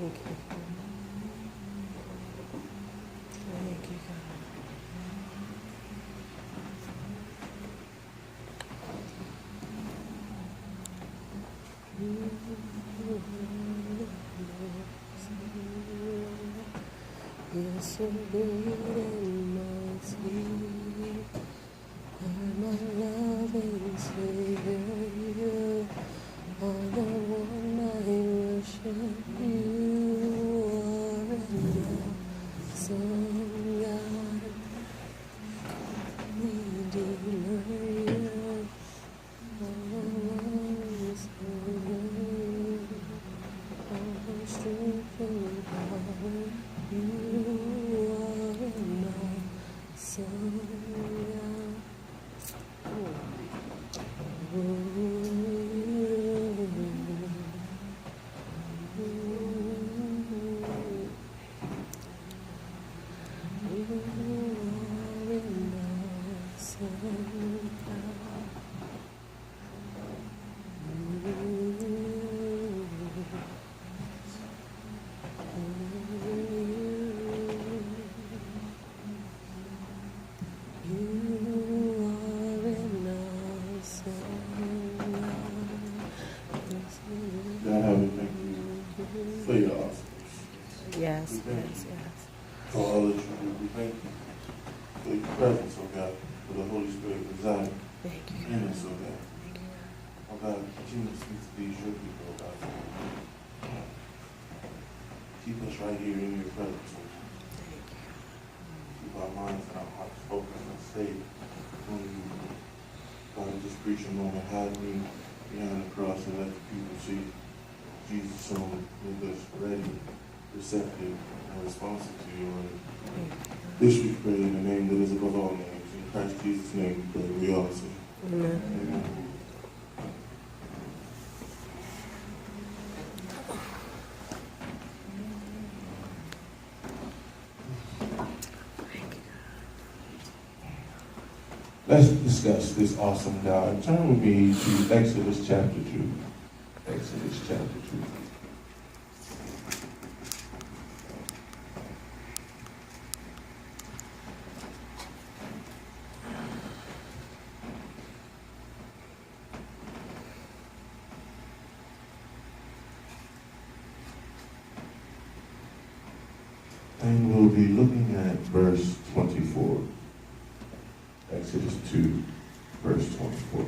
You're so good and mighty, and my loving Savior, you are the one I worship. You are an awesome God, Redeemer, you are the one Savior, all the strength and power. You are enough, so young. Yes, yes, yes. For all that you do, we thank you for your presence, oh God, for the Holy Spirit residing in us, oh God. Oh God, continue to speak to these your people, oh God. Keep us right here in your presence, oh God. Keep our minds and our hearts focused and stayed on you. God, just preach a moment, hide me behind the cross and let the people see Jesus soon with us ready, receptive, and responsive to your word. This we pray in the name that is above all names. In Christ Jesus' name we pray. We all say, Amen. Amen. Let's discuss this awesome God. Turn with me to Exodus chapter 2. Exodus chapter 2. And we'll be looking at verse 24. Exodus 2, verse 24.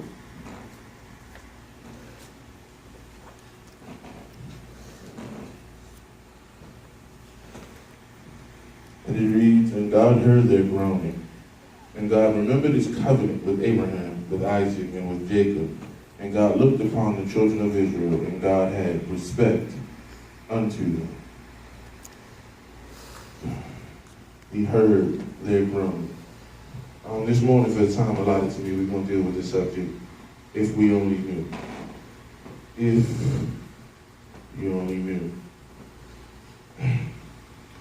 And it reads, and God heard their groaning. And God remembered his covenant with Abraham, with Isaac, and with Jacob. And God looked upon the children of Israel, and God had respect unto them. He heard their groaning. This morning, for the time allotted to me, we're going to deal with this subject, if we only knew. If you only knew.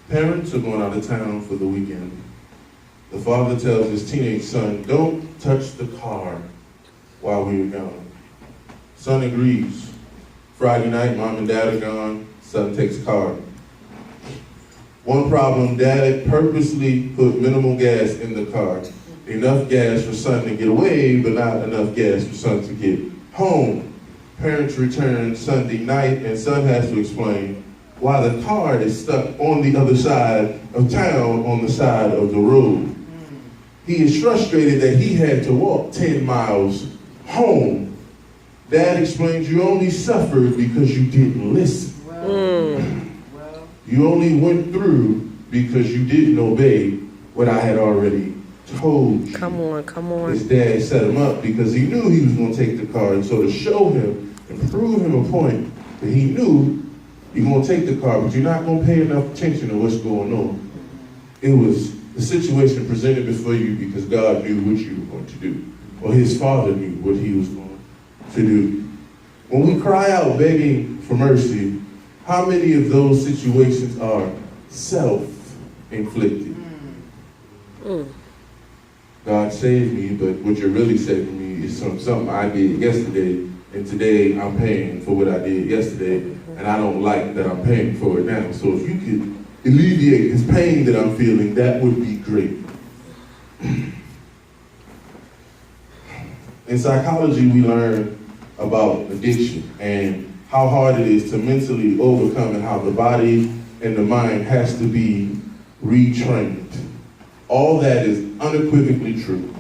Parents are going out of town for the weekend. The father tells his teenage son, don't touch the car while we were gone. Son agrees. Friday night, mom and dad are gone. Son takes the car. One problem, dad purposely put minimal gas in the car. Enough gas for son to get away, but not enough gas for son to get home. Parents return Sunday night, and son has to explain why the car is stuck on the other side of town on the side of the road. He is frustrated that he had to walk 10 miles home. Dad explains, you only suffered because you didn't listen. You only went through because you didn't obey what I had already told you. Come on. His dad set him up because he knew he was going to take the car. And so to show him and prove him a point that he knew you're going to take the car, but you're not going to pay enough attention to what's going on. It was the situation presented before you because God knew what you were going to do. Or his father knew what he was going to do. When we cry out begging for mercy, how many of those situations are self-inflicted? God saved me, but what you're really saving me is something I did yesterday, and today I'm paying for what I did yesterday. and I don't like that I'm paying for it now. So if you could alleviate this pain that I'm feeling, that would be great. In psychology, we learn about addiction and how hard it is to mentally overcome, and how the body and the mind has to be retrained. All that is unequivocally true.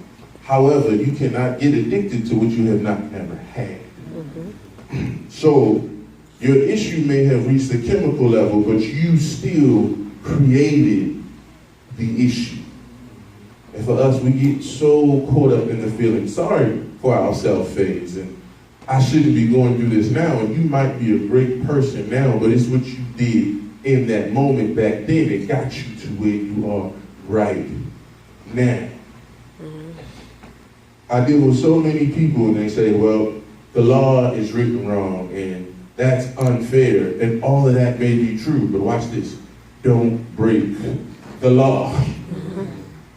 However, you cannot get addicted to what you have not never had. So your issue may have reached the chemical level, but you still created the issue. And for us, we get so caught up in the feeling sorry for ourselves phase, and I shouldn't be going through this now, and you might be a great person now, but it's what you did in that moment back then that got you to where you are right now. I deal with so many people and they say, well, the law is written wrong and that's unfair, and all of that may be true, but watch this. Don't break the law.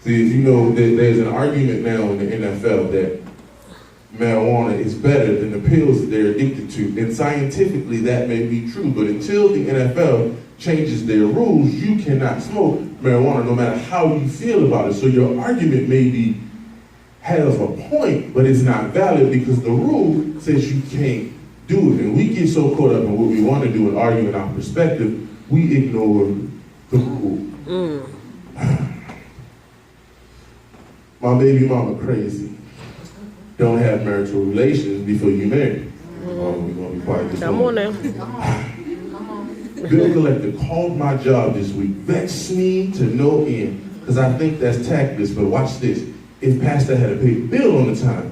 See, as you know, there's an argument now in the NFL that marijuana is better than the pills that they're addicted to. And scientifically, that may be true. But until the NFL changes their rules, you cannot smoke marijuana no matter how you feel about it. So your argument maybe has a point, but it's not valid because the rule says you can't do it. And we get so caught up in what we want to do and arguing our perspective, we ignore the rule. My baby mama crazy. Don't have marital relations before you marry. Oh, we're going to be quiet. Come on now. Bill collector called my job this week. Vexed me to no end because I think that's tactless, but watch this. If pastor had to pay the bill on the time,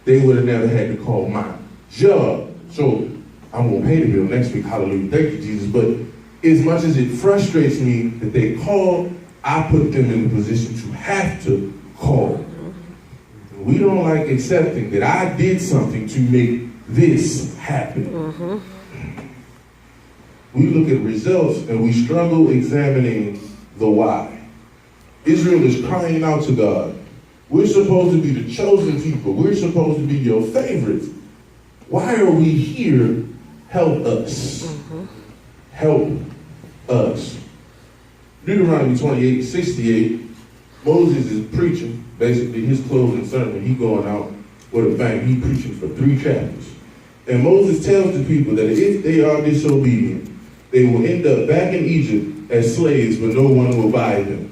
they would have never had to call my job. So I'm going to pay the bill next week. Hallelujah. Thank you, Jesus. But as much as it frustrates me that they call, I put them in the position to have to call. We don't like accepting that I did something to make this happen. We look at results and we struggle examining the why. Israel is crying out to God. We're supposed to be the chosen people. We're supposed to be your favorites. Why are we here? Help us. Help us. Deuteronomy 28:68, Moses is preaching, basically his closing sermon. He going out with a bang. He preaching for 3 chapters. And Moses tells the people that if they are disobedient, they will end up back in Egypt as slaves, but no one will buy them.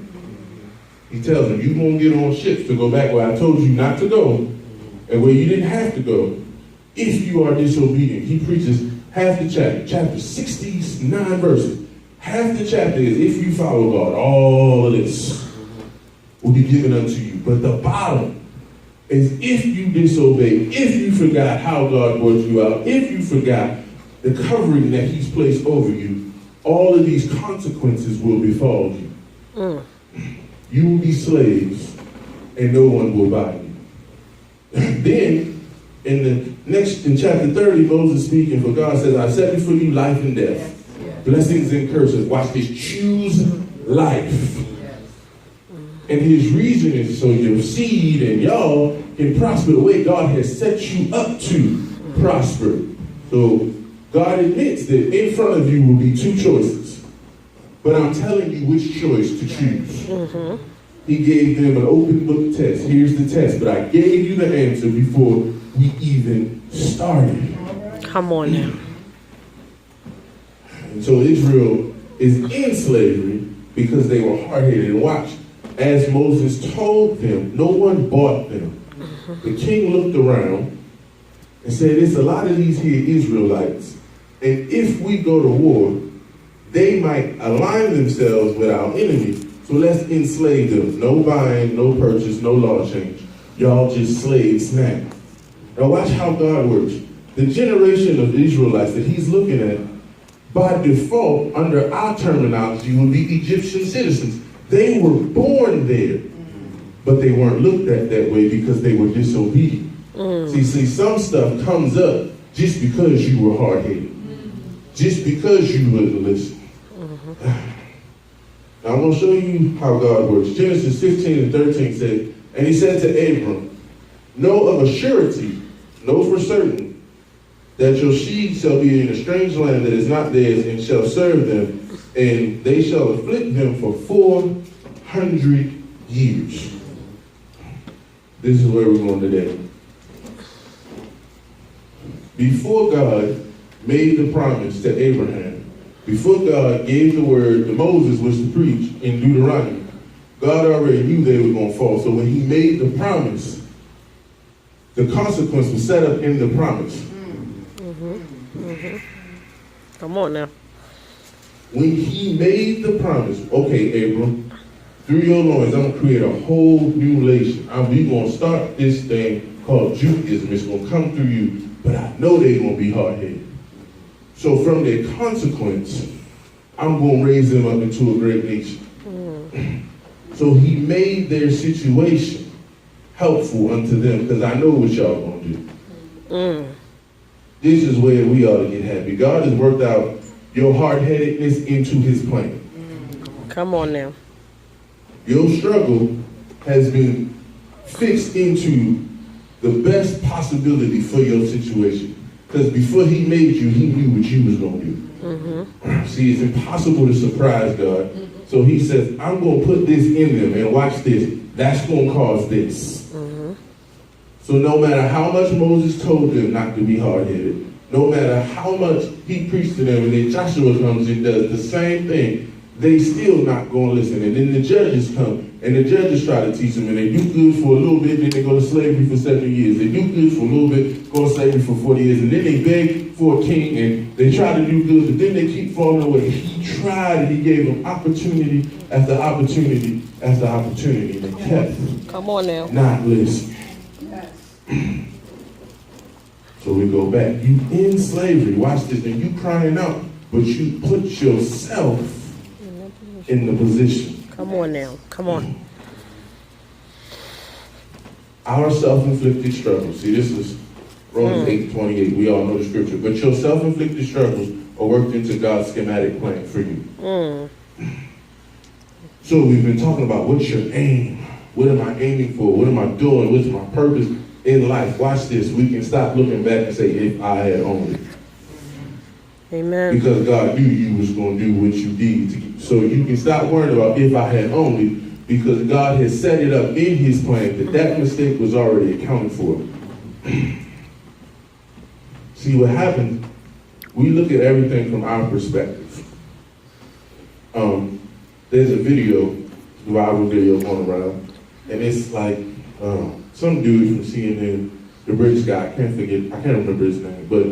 He tells them, you're going to get on ships to go back where I told you not to go and where you didn't have to go if you are disobedient. He preaches half the chapter 69 verses. Half the chapter is if you follow God, all of this will be given unto you. But the bottom is if you disobey, if you forgot how God brought you out, if you forgot the covering that he's placed over you, all of these consequences will befall you. You will be slaves and no one will buy you. Then in chapter 30, Moses speaking for God says, I set before you life and death. Blessings and curses. Watch this. Choose life. And his reason is so your seed and y'all can prosper the way God has set you up to prosper. So God admits that in front of you will be 2 choices. But I'm telling you which choice to choose. He gave them an open book test. Here's the test. But I gave you the answer before we even started. Come on now. And so Israel is in slavery because they were hard-headed. And watch, as Moses told them, no one bought them. The king looked around and said, it's a lot of these here Israelites. And if we go to war, they might align themselves with our enemy. So let's enslave them. No buying, no purchase, no law change. Y'all just slaves now. Now watch how God works. The generation of Israelites that he's looking at, by default, under our terminology, would be Egyptian citizens. They were born there, but they weren't looked at that way because they were disobedient. See, some stuff comes up just because you were hard-headed, just because you wouldn't listen. Now I'm going to show you how God works. Genesis 15:13 says, and he said to Abram, know of a surety, know for certain, that your seed shall be in a strange land that is not theirs, and shall serve them, and they shall afflict them for 400 years. This is where we're going today. Before God made the promise to Abraham, before God gave the word to Moses was to preach in Deuteronomy, God already knew they were going to fall. So when he made the promise, the consequence was set up in the promise. Come on now. When he made the promise, okay, Abram, through your loins, I'm going to create a whole new nation. We're going to start this thing called Judaism. It's going to come through you, but I know they're going to be hard-headed. So from their consequence, I'm going to raise them up into a great nation. So he made their situation helpful unto them, because I know what y'all going to do. This is where we ought to get happy. God has worked out your hard-headedness into his plan. Come on now. Your struggle has been fixed into the best possibility for your situation. Because before he made you, he knew what you was going to do. See, it's impossible to surprise God. So he says, I'm going to put this in them, and watch this. That's going to cause this. So no matter how much Moses told them not to be hard-headed, no matter how much he preached to them, and then Joshua comes and does the same thing, they still not going to listen. And then the judges come, and the judges try to teach them, and they do good for a little bit, then they go to slavery for 70 years. They do good for a little bit, go to slavery for 40 years, and then they beg for a king, and they try to do good, but then they keep falling away. He tried, and he gave them opportunity after opportunity after opportunity, and they kept Come on now. not listening. So we go back. You in slavery, watch this, and you crying out, but you put yourself in the position. Come on now. Come on. Our self-inflicted struggles. See, this is Romans 8:28. We all know the scripture. But your self-inflicted struggles are worked into God's schematic plan for you. So we've been talking about what's your aim? What am I aiming for? What am I doing? What's my purpose in life? Watch this. We can stop looking back and say, if I had only. Amen. Because God knew you was going to do what you did. So you can stop worrying about if I had only, because God has set it up in his plan that that mistake was already accounted for. See, what happens, we look at everything from our perspective. There's a video, viral video going around, and it's like some dude from CNN, the British guy, I can't remember his name, but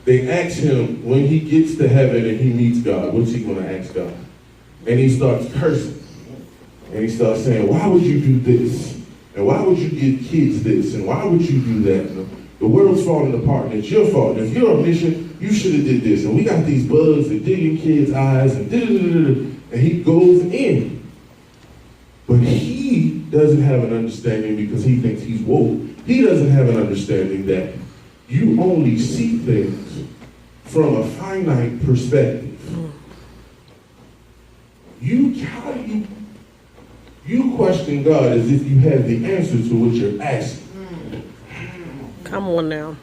they ask him when he gets to heaven and he meets God, what's he going to ask God? And he starts cursing. And he starts saying, why would you do this? And why would you give kids this? And why would you do that? And the world's falling apart, and it's your fault. And if you're omniscient, you should have did this. And we got these bugs that dig in kids' eyes, and and he goes in. But he doesn't have an understanding because he thinks he's woke. He doesn't have an understanding that you only see things from a finite perspective. You question God as if you have the answer to what you're asking. Come on now.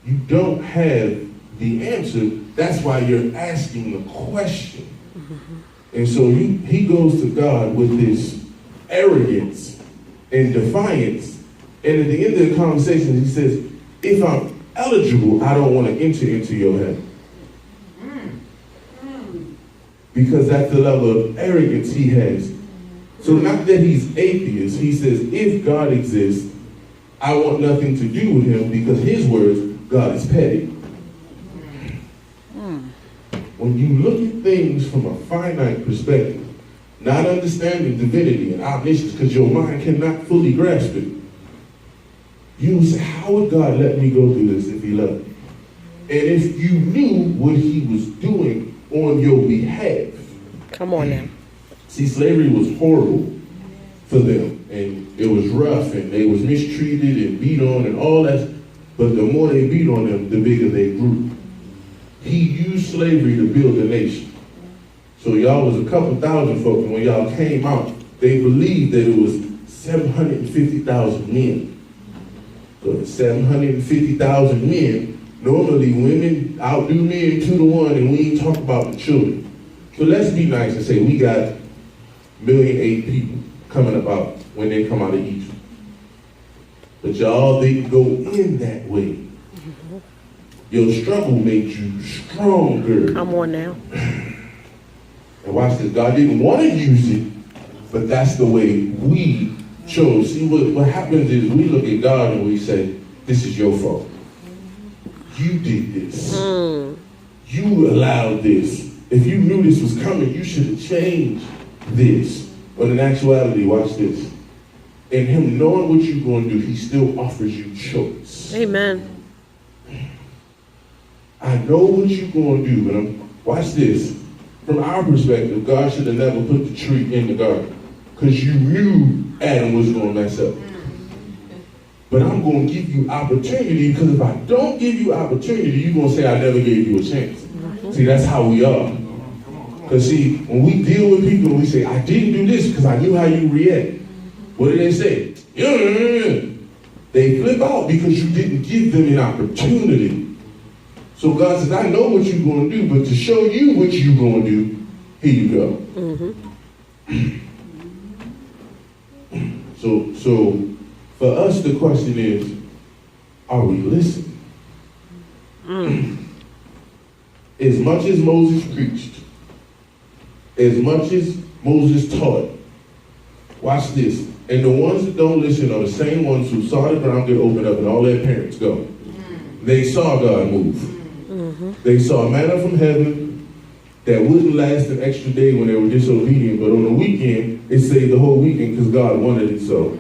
You don't have the answer. That's why you're asking the question. And so he goes to God with this arrogance and defiance. And at the end of the conversation, he says, if I'm eligible, I don't want to enter into your heaven. Because that's the level of arrogance he has. So not that he's atheist. He says, if God exists, I want nothing to do with him, because his words, God is petty. When you look at things from a finite perspective, not understanding divinity and omniscience, because your mind cannot fully grasp it, you will say, how would God let me go through this if he loved me? And if you knew what he was doing on your behalf. Come on now. See, slavery was horrible for them, and it was rough, and they was mistreated and beat on and all that. But the more they beat on them, the bigger they grew. He used slavery to build a nation. So y'all was a couple thousand folks, and when y'all came out, they believed that it was 750,000 men. So 750,000 men, normally women outdo men 2-1, and we ain't talk about the children. So let's be nice and say we got 1,000,008 people coming about when they come out of Egypt. But y'all didn't go in that way. Your struggle made you stronger. Come on now. And watch this. God didn't want to use it, but that's the way we chose. See, what happens is we look at God and we say, this is your fault. You did this. You allowed this. If you knew this was coming, you should have changed this. But in actuality, watch this. In him knowing what you're going to do, he still offers you choice. Amen. I know what you're going to do, but watch this. From our perspective, God should have never put the tree in the garden because you knew Adam was going to mess up. But I'm going to give you opportunity, because if I don't give you opportunity, you're going to say I never gave you a chance. See, that's how we are. Because see, when we deal with people and we say, I didn't do this because I knew how you react. What do they say? They flip out because you didn't give them an opportunity. So God says, I know what you're going to do, but to show you what you're going to do, here you go. So for us, the question is, are we listening? As much as Moses preached, as much as Moses taught, watch this. And the ones that don't listen are the same ones who saw the ground get opened up and all their parents go. They saw God move. They saw manna from heaven that wouldn't last an extra day when they were disobedient, but on the weekend, it saved the whole weekend because God wanted it so.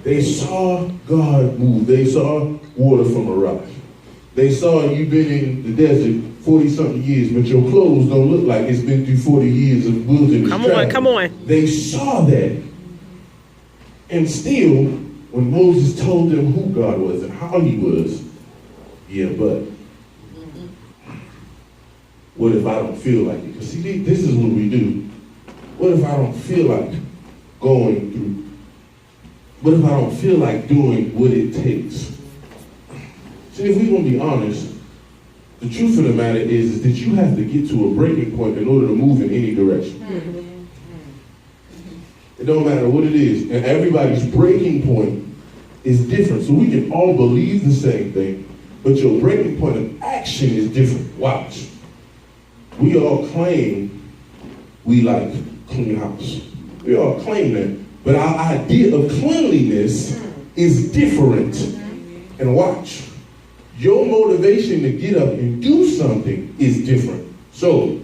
They saw God move. They saw water from a rock. They saw you've been in the desert 40-something years, but your clothes don't look like it's been through 40 years of wilderness travel. Come on. They saw that. And still, when Moses told them who God was and how he was, yeah, but what if I don't feel like it? Because see, this is what we do. What if I don't feel like going through? What if I don't feel like doing what it takes? See, if we're going to be honest, the truth of the matter is that you have to get to a breaking point in order to move in any direction. It don't matter what it is. And everybody's breaking point is different. So we can all believe the same thing, but your breaking point of action is different. Watch. We all claim we like clean house. We all claim that. But our idea of cleanliness is different. And watch. Your motivation to get up and do something is different. So,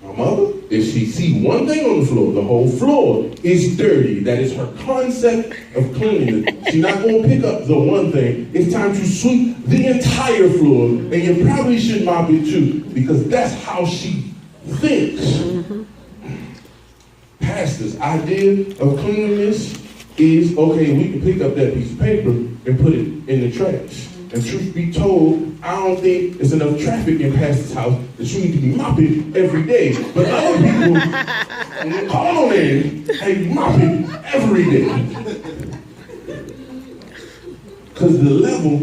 my mother, if she see one thing on the floor, the whole floor is dirty. That is her concept of cleanliness. She's not going to pick up the one thing. It's time to sweep the entire floor, and you probably should mop it too, because that's how she thinks. Pastor's idea of cleanliness is, okay, we can pick up that piece of paper and put it in the trash. And truth be told, I don't think there's enough traffic in Pastor's house that you need to be mopping every day. But other people, call on in, hey, mopping every day. Because the level,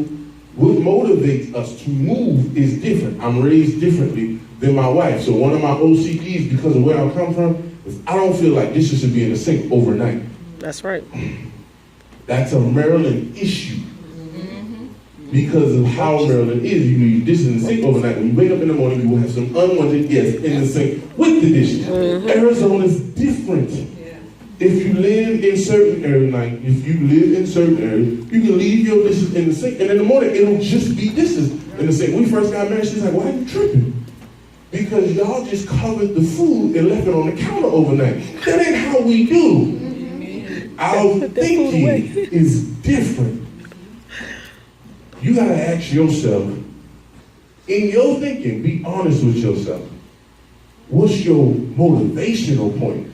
what motivates us to move is different. I'm raised differently than my wife. So one of my OCDs, because of where I come from, is I don't feel like dishes should be in the sink overnight. That's right. That's a Maryland issue. Because of how Maryland is, you leave dishes in the sink overnight. When you wake up in the morning, you will have some unwanted guests in the sink with the dishes. Arizona is different. If you live in certain areas, you can leave your dishes in the sink, and in the morning, it'll just be dishes in the sink. When we first got married, she's like, why are you tripping? Because y'all just covered the food and left it on the counter overnight. That ain't how we do. Our thinking is different. You gotta ask yourself, in your thinking, be honest with yourself. What's your motivational point?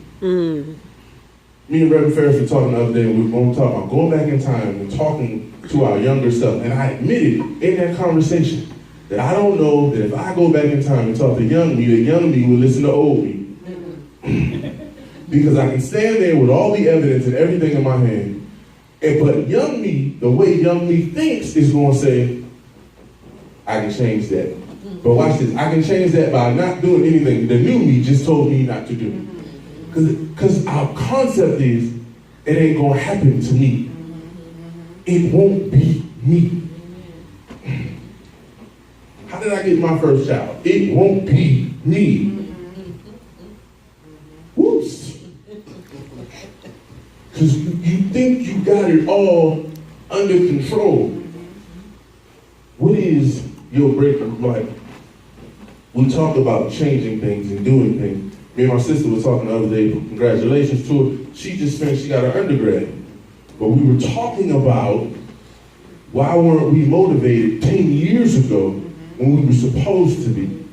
Me and Reverend Ferris were talking the other day, and we were going to talk about going back in time and talking to our younger self. And I admitted in that conversation that I don't know that if I go back in time and talk to young me, the young me will listen to old me. Because I can stand there with all the evidence and everything in my hand But young me, the way young me thinks is going to say, I can change that. But watch this, I can change that by not doing anything the new me just told me not to do. Because our concept is, it ain't going to happen to me. It won't be me. How did I get my first child? It won't be me. Whoops. Because you think you got it all under control. What is your breaking point? We talk about changing things and doing things. Me and my sister was talking the other day, congratulations to her. She just finished, she got her undergrad. But we were talking about why weren't we motivated 10 years ago when we were supposed to be.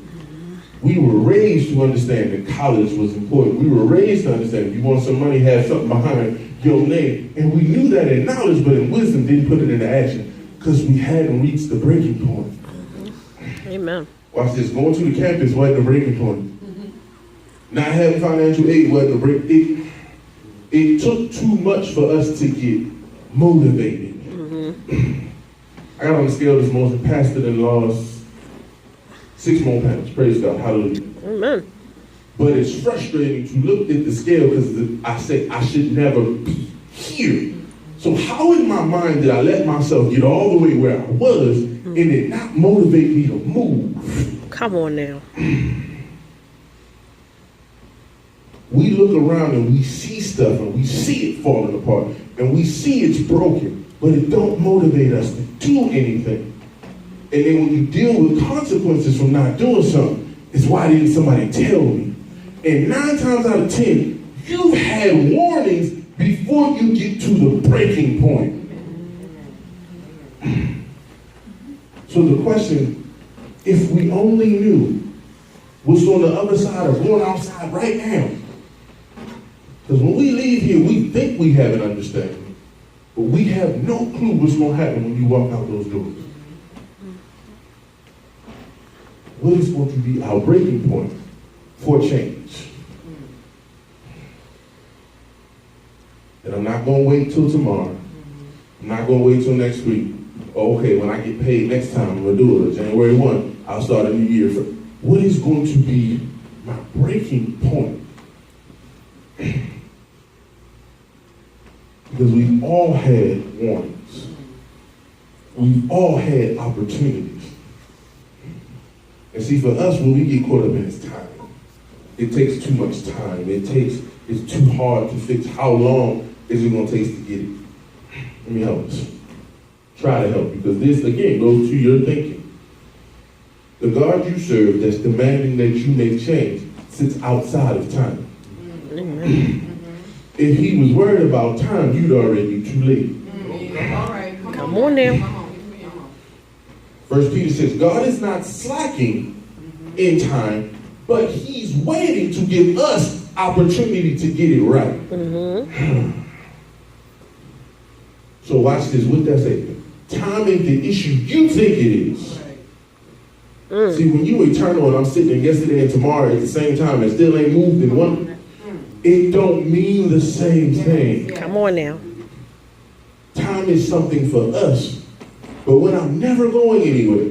We were raised to understand that college was important. We were raised to understand if you want some money, have something behind your name. And we knew that in knowledge, but in wisdom didn't put it into action because we hadn't reached the breaking point. Amen. Watch this, going to the campus wasn't the breaking point. Not having financial aid wasn't the break. It took too much for us to get motivated. I got on the scale this morning, pastor and lost 6 more pounds. Praise God, hallelujah. Amen. But it's frustrating to look at the scale because I say I should never be here. So how in my mind did I let myself get all the way where I was and it not motivate me to move? Come on now. We look around and we see stuff and we see it falling apart and we see it's broken, but it don't motivate us to do anything. And then when you deal with consequences from not doing something, it's why didn't somebody tell me? And 9 times out of 10, you've had warnings before you get to the breaking point. So the question, if we only knew what's on the other side of going outside right now. Because when we leave here, we think we have an understanding, but we have no clue what's going to happen when you walk out those doors. What is going to be our breaking point for change? And I'm not going to wait till tomorrow. I'm not going to wait till next week. Oh, okay, when I get paid next time, I'm going to do it. January 1, I'll start a new year. What is going to be my breaking point? Because we've all had warnings. We've all had opportunities. And see, for us, when we get caught up in this time, it takes too much time. It's too hard to fix. How long is it going to take to get it? Let me help us. Try to help, because this, again, goes to your thinking. The God you serve that's demanding that you make change sits outside of time. Amen. If he was worried about time, you'd already be too late. All right, Come on now. 1 Peter says, God is not slacking in time, but he's waiting to give us opportunity to get it right. So watch this. What that say? Time ain't the issue you think it is. See, when you eternal and I'm sitting in yesterday and tomorrow at the same time and still ain't moved in one, it don't mean the same thing. Come on now. Time is something for us. But when I'm never going anywhere,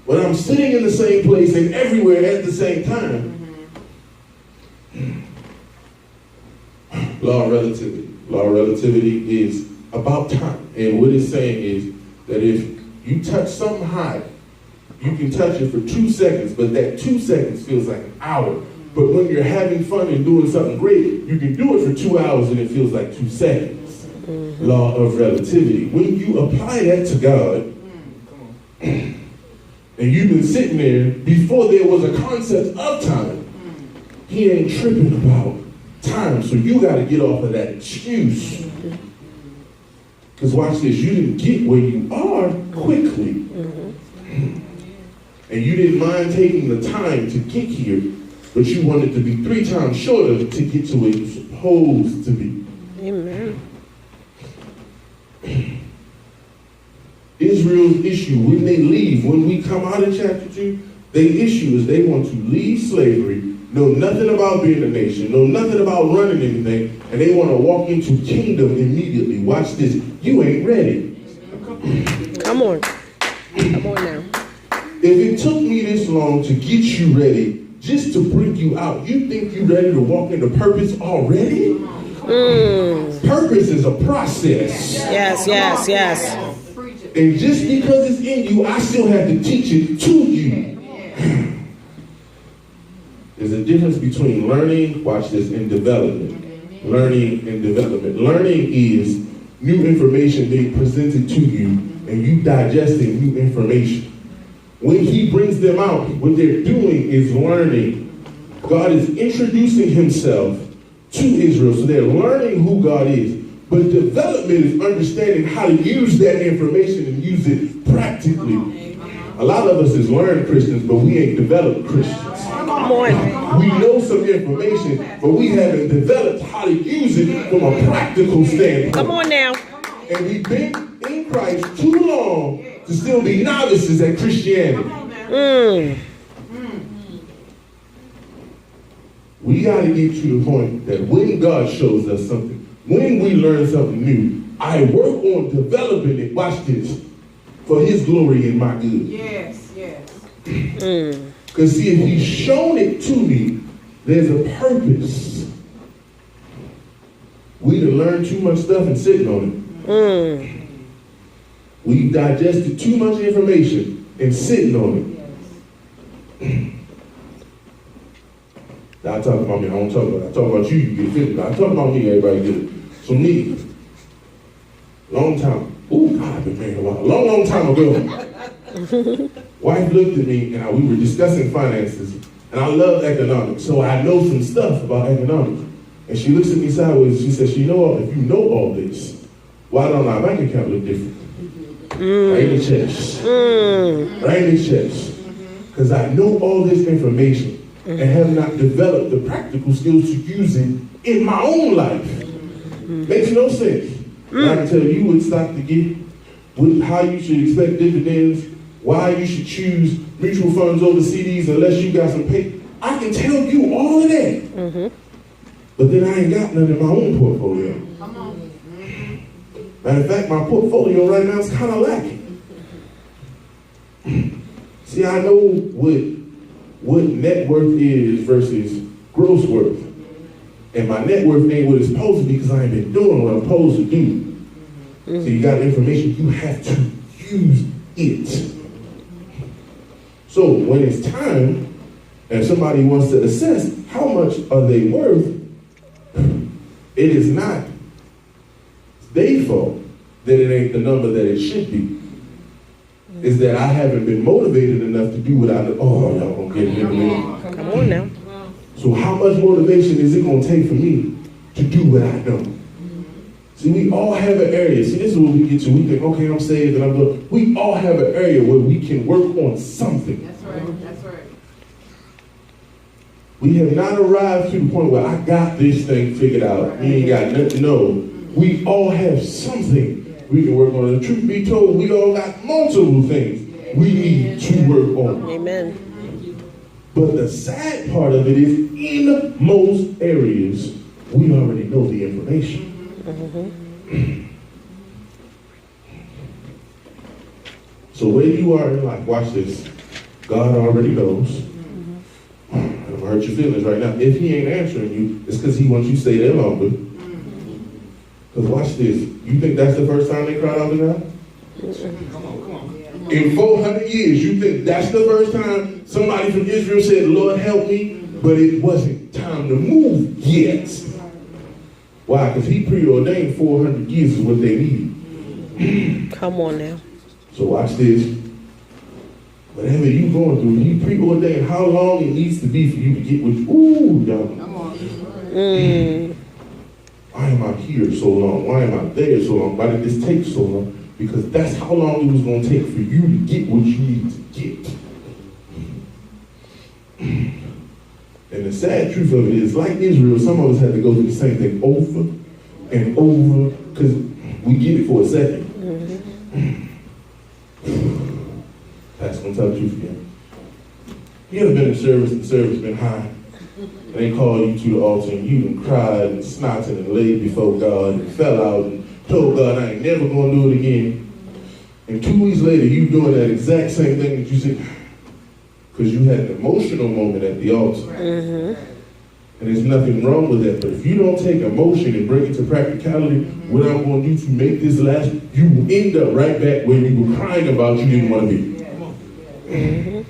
when I'm sitting in the same place and everywhere at the same time, law of relativity. Law of relativity is about time. And what it's saying is that if you touch something hot, you can touch it for 2 seconds, but that 2 seconds feels like an hour. But when you're having fun and doing something great, you can do it for 2 hours and it feels like 2 seconds. Law of relativity. When you apply that to God, and you've been sitting there before there was a concept of time, he ain't tripping about time. So you got to get off of that excuse. Because watch this, you didn't get where you are quickly. And you didn't mind taking the time to get here, but you wanted to be 3 times shorter to get to where you're supposed to be. Amen. Israel's issue when they leave, when we come out of chapter 2, their issue is they want to leave slavery know nothing about being a nation, know nothing about running anything, and they want to walk into kingdom immediately. Watch this. You ain't ready. Come on. Come on now. If it took me this long to get you ready, just to bring you out, you think you're ready to walk into purpose already? Purpose is a process. Yes, yes, yes. And just because it's in you, I still have to teach it to you. There's a difference between learning, watch this, and development. Learning and development. Learning is new information being presented to you and you digesting new information. When he brings them out, what they're doing is learning. God is introducing himself to Israel, so they're learning who God is. But development is understanding how to use that information and use it practically. A lot of us is learned Christians, but we ain't developed Christians. Come on. We know some information, but we haven't developed how to use it from a practical standpoint. Come on now. And we've been in Christ too long to still be novices at Christianity. We got to get to the point that when God shows us something, when we learn something new, I work on developing it, watch this, for his glory and my good. Yes, yes. Because see, if he's shown it to me, there's a purpose. We done learned too much stuff and sitting on it. We've digested too much information and sitting on it. Now, I talk about me, I don't talk about it. I talk about you, you get offended. I talk about me, everybody get it. So me, long time, God, I've been married a while. Long time ago, wife looked at me and we were discussing finances, and I love economics, so I know some stuff about economics. And she looks at me sideways, she says, if you know all this, why don't our bank account look different? Right in the chest. Right in the chest. Because I know all this information and have not developed the practical skills to use it in my own life. Makes no sense. I can tell you what stock to get, how you should expect dividends, why you should choose mutual funds over CDs unless you got some pay. I can tell you all of that. But then I ain't got none in my own portfolio. Come on. Matter of fact, my portfolio right now is kind of lacking. See, I know what net worth is versus gross worth. And my net worth ain't what it's supposed to be because I ain't been doing what I'm supposed to do. So you got information, you have to use it. So when it's time and somebody wants to assess how much are they worth, it is not their fault that it ain't the number that it should be. Is that I haven't been motivated enough to do what I do. Oh, y'all gonna get it in a minute. Come on now. So how much motivation is it gonna take for me to do what I know? See, we all have an area. See, this is what we get to. We think, okay, I'm saved and I'm good. We all have an area where we can work on something. That's right. That's right. We have not arrived to the point where I got this thing figured out. We ain't got nothing. No. We all have something we can work on. The truth be told, we all got multiple things we need to work on. Amen. But the sad part of it is, in most areas, we already know the information. So where you are in life, watch this. God already knows. I'm gonna hurt your feelings right now. If he ain't answering you, it's because he wants you to stay there longer. Because watch this. You think that's the first time they cried out to God? Come on. In 400 years, you think that's the first time somebody from Israel said, Lord, help me, but it wasn't time to move yet. Why? Because he preordained 400 years is what they needed. Come on now. So watch this. Whatever you going through, he preordained how long it needs to be for you to get what you, y'all. Come on. Why am I here so long? Why am I there so long? Why did this take so long? Because that's how long it was going to take for you to get what you need to get. And the sad truth of it is, like Israel, some of us had to go through the same thing over and over because we get it for a second. That's going to tell the truth again. You ever been in service and the service been high And they called you to the altar and you done cried and snotted and laid before God and fell out and told God, I ain't never gonna do it again. And 2 weeks later, you doing that exact same thing that you said, because you had an emotional moment at the altar. Mm-hmm. And there's nothing wrong with that. But if you don't take emotion and bring it to practicality, what I'm going to do to make this last, you will end up right back where you were crying about you didn't want to be. Mm-hmm.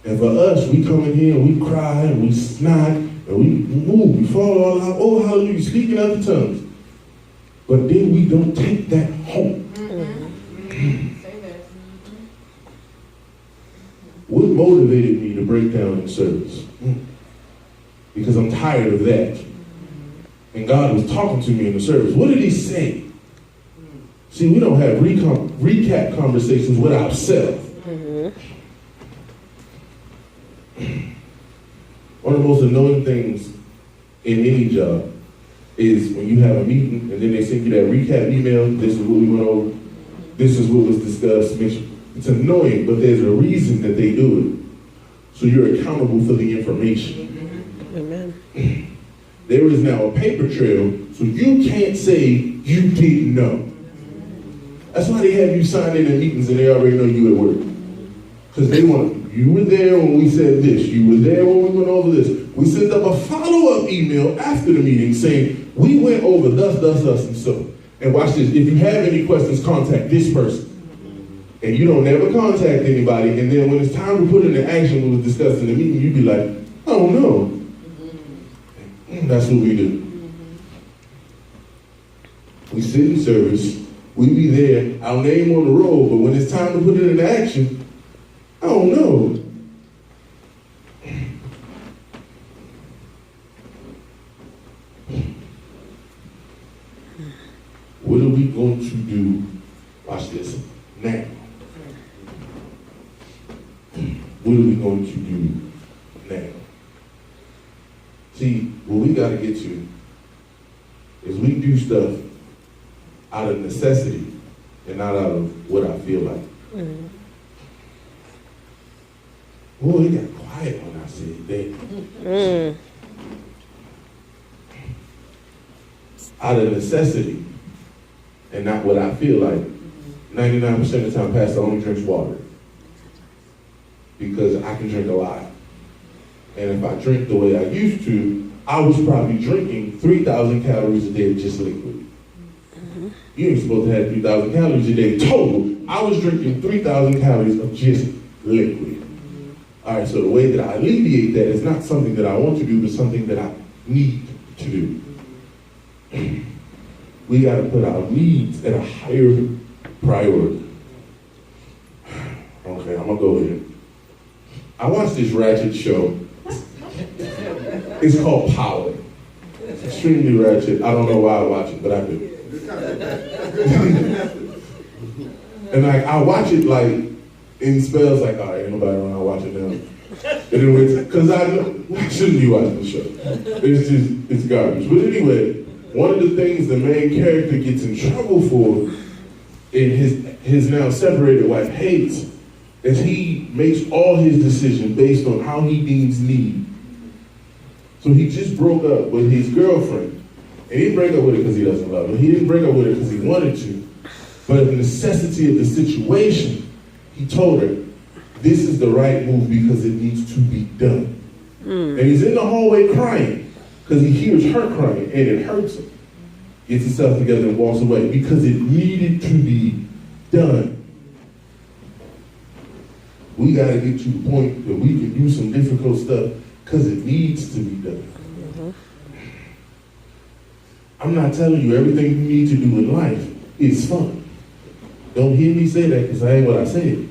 And for us, we come in here and we cry and we snot and we move, we fall all out, oh hallelujah, speaking other tongues. But then we don't take that home. Say that. What motivated me to break down in service? Because I'm tired of that. And God was talking to me in the service. What did he say? See, we don't have recap conversations with ourselves. Mm-hmm. One of the most annoying things in any job is when you have a meeting and then they send you that recap email. This is what we went over. This is what was discussed. It's annoying, but there's a reason that they do it. So you're accountable for the information. Amen. There is now a paper trail, so you can't say you didn't know. That's why they have you sign in at meetings and they already know you at work. Because they want, you were there when we said this, you were there when we went over this. We sent up a follow-up email after the meeting saying, we went over thus, and so. And watch this, if you have any questions, contact this person. And you don't never contact anybody, and then when it's time to put into action what was discussed in the meeting, you be like, oh no. That's what we do. We sit in service, we be there, our name on the roll, but when it's time to put it into action, I don't know. What are we going to do? Watch this. Now. What are we going to do now? See, what we got to get to is we do stuff out of necessity and not out of what I feel like. Mm-hmm. Boy, it got quiet when I said that. Mm. Out of necessity and not what I feel like. 99% of the time, Pastor only drinks water because I can drink a lot. And if I drink the way I used to, I was probably drinking 3,000 calories a day of just liquid. Mm-hmm. You ain't supposed to have 3,000 calories a day total. I was drinking 3,000 calories of just liquid. All right, so the way that I alleviate that is not something that I want to do, but something that I need to do. We got to put our needs at a higher priority. Okay, I'm going to go here. I watched this ratchet show. It's called Power. It's extremely ratchet. I don't know why I watch it, but I do. And like I watch it like in spells like, all right, ain't nobody around, I'll watch it now. Because I know, why shouldn't you watch the show? It's garbage. But anyway, one of the things the main character gets in trouble for and his now separated wife hates is he makes all his decisions based on how he deems need. So he just broke up with his girlfriend. And he didn't break up with her because he doesn't love her. He didn't break up with her because he wanted to. But the necessity of the situation, he told her, this is the right move because it needs to be done. And he's in the hallway crying because he hears her crying and it hurts him. Gets himself together and walks away because it needed to be done. We got to get to the point that we can do some difficult stuff because it needs to be done. Mm-hmm. I'm not telling you everything you need to do in life is fun. Don't hear me say that because I ain't what I said.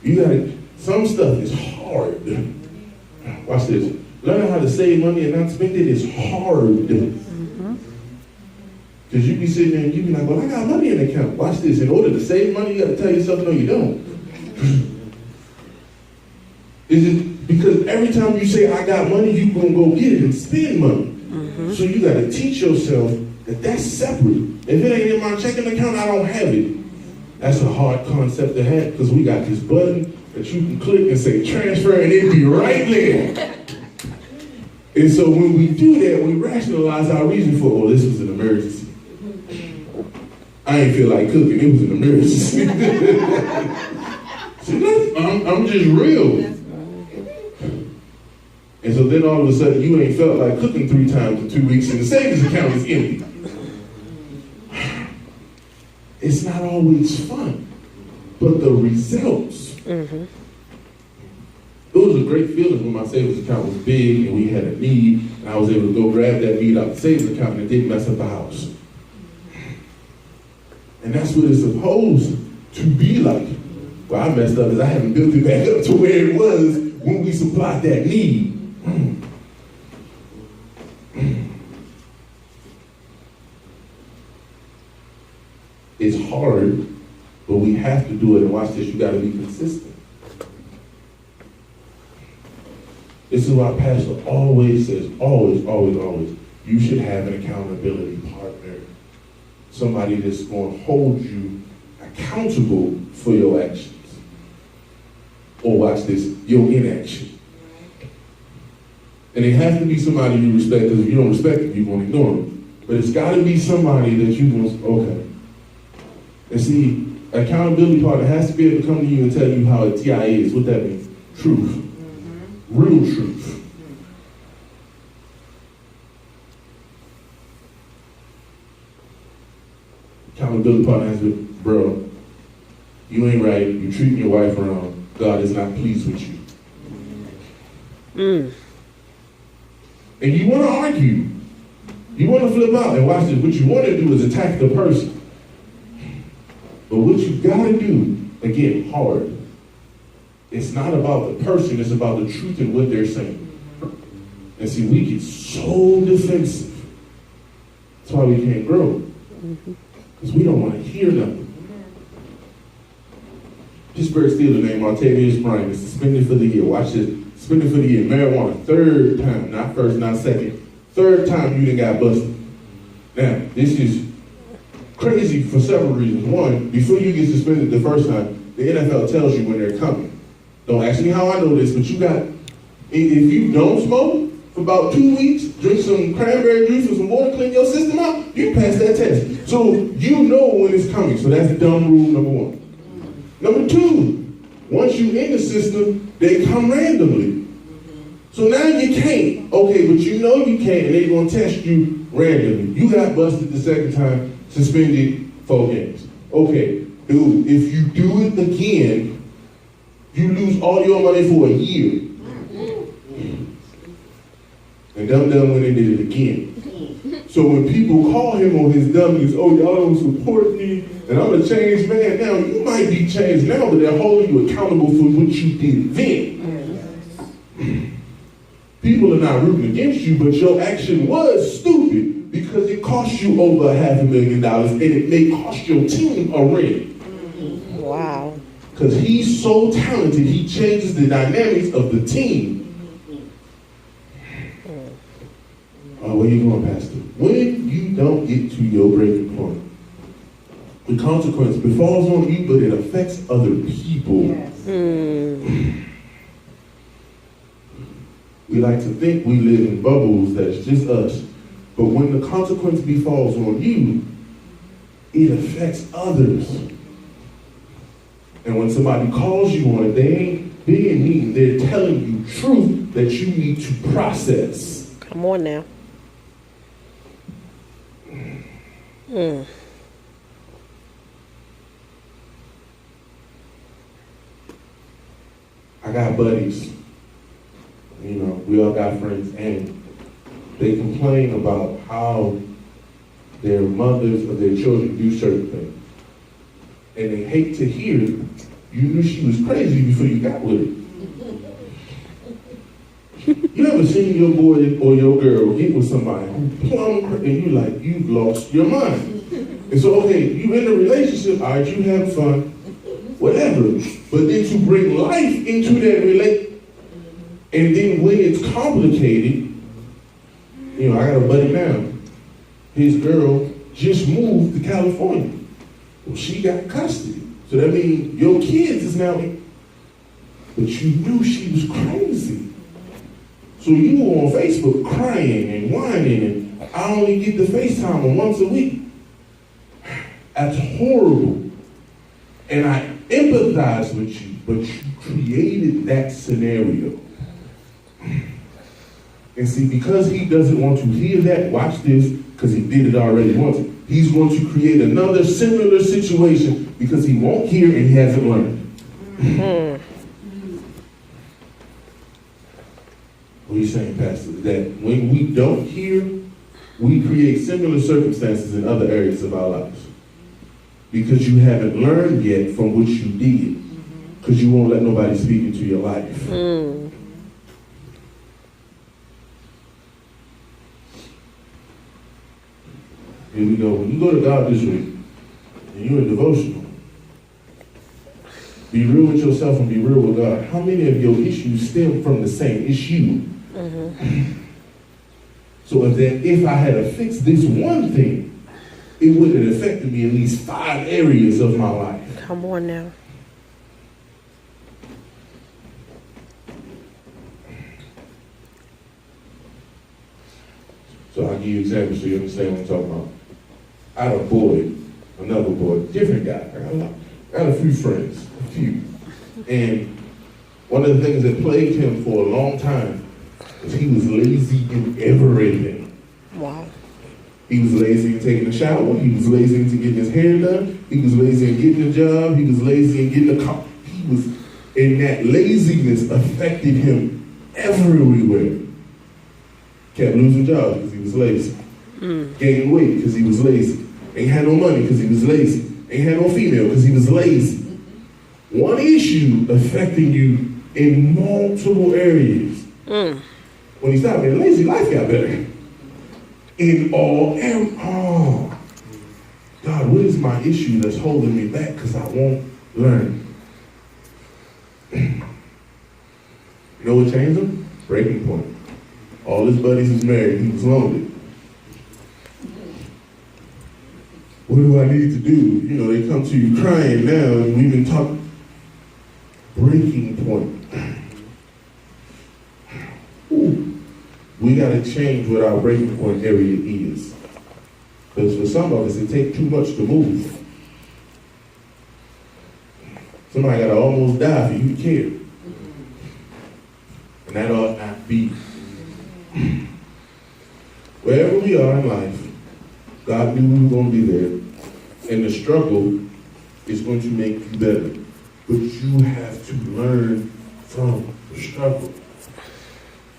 You gotta, some stuff is hard. Watch this. Learning how to save money and not spend it is hard. Because you be sitting there and you be like, well, I got money in the account. Watch this. In order to save money, you gotta tell yourself, no, you don't. Is it because every time you say, I got money, you gonna go get it and spend money. So you gotta teach yourself that that's separate. If it ain't in my checking account, I don't have it. That's a hard concept to have because we got this button that you can click and say transfer and it'll be right there. And so when we do that, we rationalize our reason for, oh, this was an emergency. I ain't feel like cooking, it was an emergency. See, I'm just real. And so then all of a sudden you ain't felt like cooking 3 times in 2 weeks and the savings account is empty. It's not always fun, but the results. It was a great feeling when my savings account was big and we had a need and I was able to go grab that need out the savings account and it didn't mess up the house. And that's what it's supposed to be like. Well, I messed up because I haven't built it back up to where it was when we supplied that need. It's hard, but we have to do it. And watch this, you got to be consistent. This is why Pastor always says, always, you should have an accountability partner. Somebody that's going to hold you accountable for your actions. Or watch this, your inaction. And it has to be somebody you respect, because if you don't respect them, you're going to ignore them. But it's got to be somebody that you want, okay. And see, accountability partner has to be able to come to you and tell you how a TI is. What that means? Truth. Real truth. Accountability partner has to be, bro, you ain't right. You treating your wife wrong. God is not pleased with you. And you want to argue. You want to flip out. And watch this. What you want to do is attack the person. But what you got to do, again, hard. It's not about the person. It's about the truth and what they're saying. And see, we get so defensive. That's why we can't grow. Because we don't want to hear nothing. Pittsburgh Steelers named Martavius Bryant is suspended for the year. Watch this. Suspended for the year. Marijuana. 3rd time. Not first, not second. 3rd time you done got busted. Now, this is crazy for several reasons. One, before you get suspended the first time, the NFL tells you when they're coming. Don't ask me how I know this, but you got, if you don't smoke for about 2 weeks, drink some cranberry juice or some water, clean your system out, you pass that test. So you know when it's coming. So that's dumb rule number 1. Number 2, once you in the system, they come randomly. So now you can't. Okay, but you know you can't, and they're going to test you randomly. You got busted the second time, suspended 4 games. Okay, dude, if you do it again, you lose all your money for a year. And dumb when they did it again. So when people call him on his dummies, oh, y'all don't support me, and I'm a changed man now, you might be changed now, but they're holding you accountable for what you did then. People are not rooting against you, but your action was stupid because it cost you over $500,000 and it may cost your team a ring. Wow. Because he's so talented, he changes the dynamics of the team. Where you going, Pastor? When you don't get to your breaking point, the consequence befalls on you, but it affects other people. Yes. We like to think we live in bubbles that's just us. But when the consequence befalls on you, it affects others. And when somebody calls you on it, they ain't being mean. They're telling you truth that you need to process. Come on now. I got buddies. You know, we all got friends, and they complain about how their mothers or their children do certain things. And they hate to hear, you knew she was crazy before you got with her. You ever seen your boy or your girl get with somebody who plumb, and you like, you've lost your mind. And so, okay, you in a relationship, all right, you have fun, whatever. But then to bring life into that relationship, and then when it's complicated, you know, I got a buddy now. His girl just moved to California. Well, she got custody. So that means your kids is now, but you knew she was crazy. So you were on Facebook crying and whining, and I only get the FaceTime her once a week. That's horrible. And I empathize with you, but you created that scenario. And see, because he doesn't want to hear that, watch this, because he did it already once. He's going to create another similar situation because he won't hear and he hasn't learned. What are you saying, Pastor? That when we don't hear, we create similar circumstances in other areas of our lives. Because you haven't learned yet from what you did. Because you won't let nobody speak into your life. Here we go. When you go to God this week, and you're in devotional, be real with yourself and be real with God. How many of your issues stem from the same issue? So if I had to fix this one thing, it would have affected me in at least 5 areas of my life. Come on now. So I'll give you examples so you understand what I'm talking about. I had a boy, another boy, different guy. I got a few friends, a few. And one of the things that plagued him for a long time was he was lazy in everything. Wow. He was lazy in taking a shower. He was lazy in getting his hair done. He was lazy in getting a job. He was lazy in getting a car. And that laziness affected him everywhere. Kept losing jobs because he was lazy. Gained weight because he was lazy. Ain't had no money because he was lazy. Ain't had no female because he was lazy. One issue affecting you in multiple areas. When he stopped being lazy, life got better. In all areas. Oh, God, what is my issue that's holding me back because I won't learn? You know what changed him? Breaking point. All his buddies was married. He was lonely. What do I need to do? You know, they come to you crying now, and we've been talking. Breaking point. Ooh. We got to change what our breaking point area is. Because for some of us, it takes too much to move. Somebody got to almost die for you to care. And that ought not be. Wherever we are in life, God knew we were going to be there. And the struggle is going to make you better. But you have to learn from the struggle.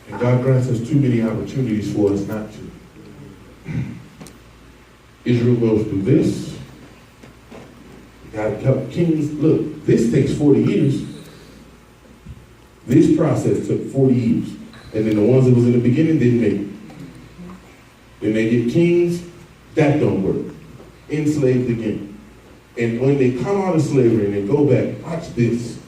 And God grants us too many opportunities for us not to. Israel goes through this. God help kings. Look, this takes 40 years. This process took 40 years. And then the ones that was in the beginning didn't make it. Then they get kings, that don't work. Enslaved again. And when they come out of slavery and they go back, watch this.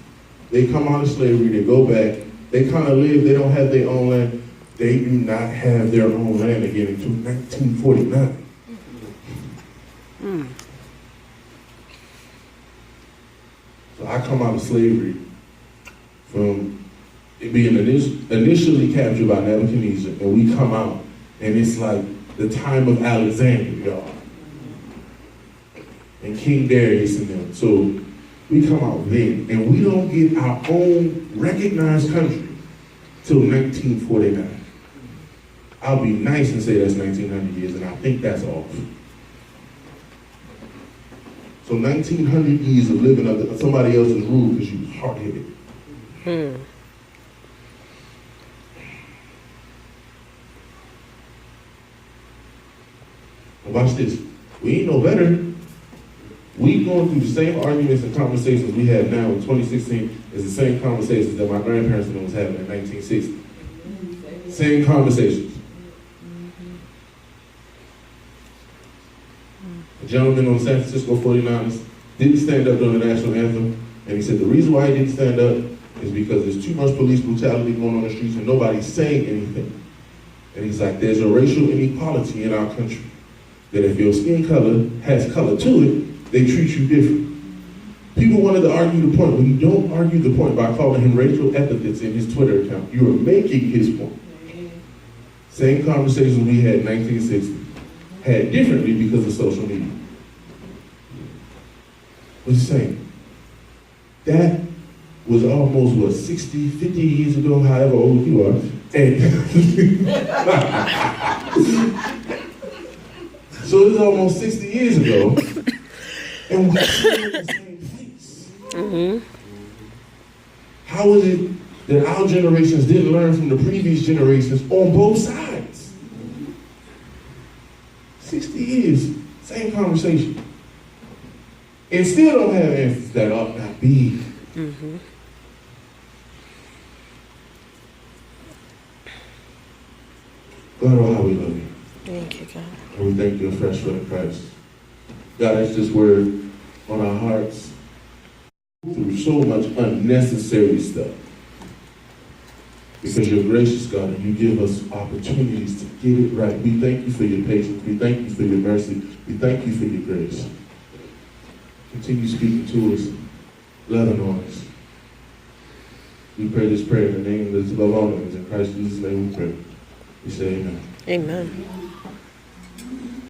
They come out of slavery, they go back, they kind of live, they don't have their own land. They do not have their own land again until 1949. So I come out of slavery from being initially captured by Nebuchadnezzar, and we come out, and it's like the time of Alexander, y'all. And King Darius and them. So we come out then, and we don't get our own recognized country till 1949. I'll be nice and say that's 1900 years, and I think that's off. So 1900 years of living under somebody else's rule because you was hard-headed. Watch this. We ain't no better. We going through the same arguments and conversations we have now in 2016 as the same conversations that my grandparents was having in 1960. Same conversations. A gentleman on San Francisco 49ers didn't stand up during the national anthem, and he said the reason why he didn't stand up is because there's too much police brutality going on the streets and nobody's saying anything. And he's like, there's a racial inequality in our country. That if your skin color has color to it, they treat you different. People wanted to argue the point, but you don't argue the point by calling him racial epithets in his Twitter account. You are making his point. Same conversations we had in 1960, had differently because of social media. What's he saying? That was almost, what, 60, 50 years ago, however old you are. And so it was almost 60 years ago, and we're still in the same place. Mm-hmm. How is it that our generations didn't learn from the previous generations on both sides? 60 years, same conversation. And still don't have answers that ought not be. Mm-hmm. God, oh, how we love you. Thank you, God. And we thank you afresh for the Christ. God, that's this word on our hearts through so much unnecessary stuff. Because you're gracious, God, and you give us opportunities to get it right. We thank you for your patience. We thank you for your mercy. We thank you for your grace. Continue speaking to us, loving on us. We pray this prayer in the name that's above all names. In Christ Jesus' name we pray. We say amen. Amen.